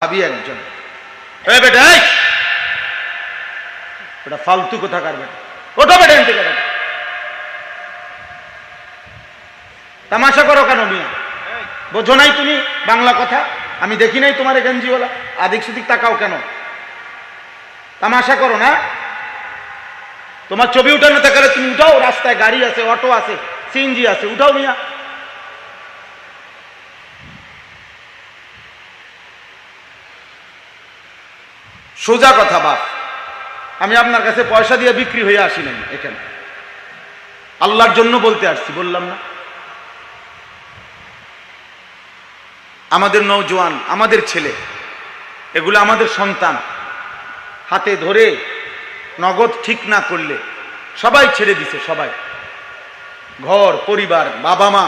ভাবি একজন, এ বেটা এই বেটা ফালতু কোথাকার বেটা, ওটা বেটা এনতে করে তামাশা করো কেন মিয়া? বোঝো নাই তুমি বাংলা কথা? আমি দেখি নাই তোমার গেঞ্জিওয়ালা, আদিক সুদিক তাকাও কেন? তামাশা করো না? তোমার ছবি উঠানো থাকলে তুমি উঠাও, রাস্তায় গাড়ি আছে, অটো আছে, সিএনজি আছে, উঠাও মিয়া। সোজা কথা বাপ, আমি আপনার কাছে পয়সা দিয়ে বিক্রি হয়ে আসি নাই, এখানে আল্লাহর জন্য বলতে আসছি, বললাম না? আমাদের নওজোয়ান, আমাদের ছেলে, এগুলো আমাদের সন্তান, হাতে ধরে নগদ ঠিক না করলে সবাই ছেড়ে দিছে, সবাই, ঘর পরিবার, বাবা মা,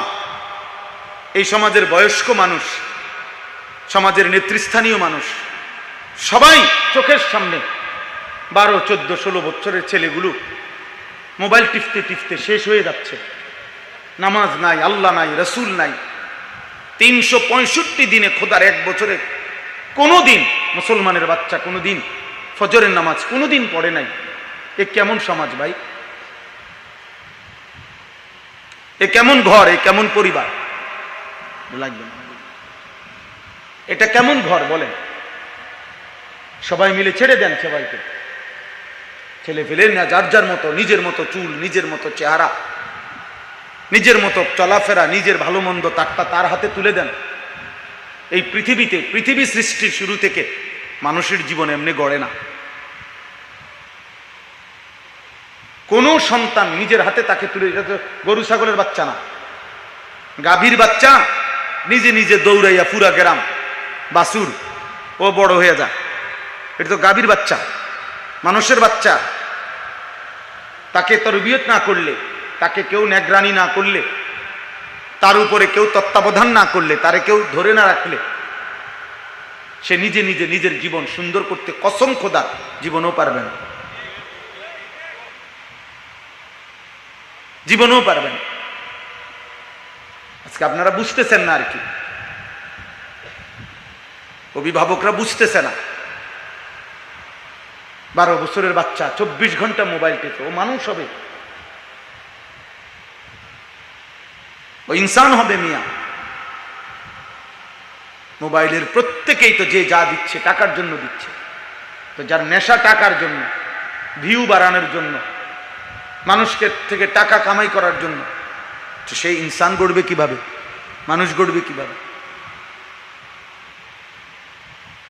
এই সমাজের বয়স্ক মানুষ, সমাজের নেতৃস্থানীয় মানুষ, সবাই চোখের সামনে 12, 14, 16 বছরের ছেলেগুলো মোবাইল টিপতে টিপতে শেষ হয়ে যাচ্ছে। নামাজ নাই, আল্লাহ নাই, রসুল নাই। 365 দিনে খোদার এক বছরে কোনো দিন মুসলমানের বাচ্চা কোনো দিন ফজরের নামাজ কোনো দিন পড়ে নাই। এ কেমন সমাজ ভাই? এ কেমন ঘর? এ কেমন পরিবার? লাগবে না, এটা কেমন ঘর বলেন? সবাই মিলে ছেড়ে দেন সবাইকে, ছেলে ফেলে না, যার যার মতো, নিজের মতো চুল, নিজের মতো চেহারা, নিজের মতো চলাফেরা, নিজের ভালো মন্দ তারটা তার হাতে তুলে দেন। এই পৃথিবীতে, পৃথিবী সৃষ্টির শুরু থেকে মানুষের জীবন এমনি গড়ে না। কোন সন্তান নিজের হাতে তাকে তুলে, এটা তো গরু ছাগলের বাচ্চা না, গাভীর বাচ্চা নিজে নিজে দৌড়াইয়া পুরা গ্রাম বাছুর ও বড় হয়ে যায়। এটা তো গাভীর বাচ্চা, মানুষের বাচ্চা। তাকে তরবিয়ত না করলে, তাকে কেউ নেগরানি না করলে, তার উপরে কেউ তত্ত্বাবধান না করলে, তারে কেউ ধরে না রাখলে, সে নিজে নিজে নিজের জীবন সুন্দর করতে কসম খোদা জীবনও পারবে না, জীবনও পারবে না। আজকে আপনারা বুঝতেছেন না আর কি, অভিভাবকরা বুঝতেছে না। 12 বছরের বাচ্চা 24 ঘন্টা মোবাইল টেপে, ও মানুষ হবে? ও ইনসান হবে মিয়া? মোবাইলের প্রত্যেকেই তো যে যা দিচ্ছে টাকার জন্য দিচ্ছে। তো যার নেশা টাকার জন্য, ভিউ বাড়ানোর জন্য, মানুষকে থেকে টাকা কামাই করার জন্য, তো সেই ইনসান গড়বে কিভাবে? মানুষ গড়বে কিভাবে?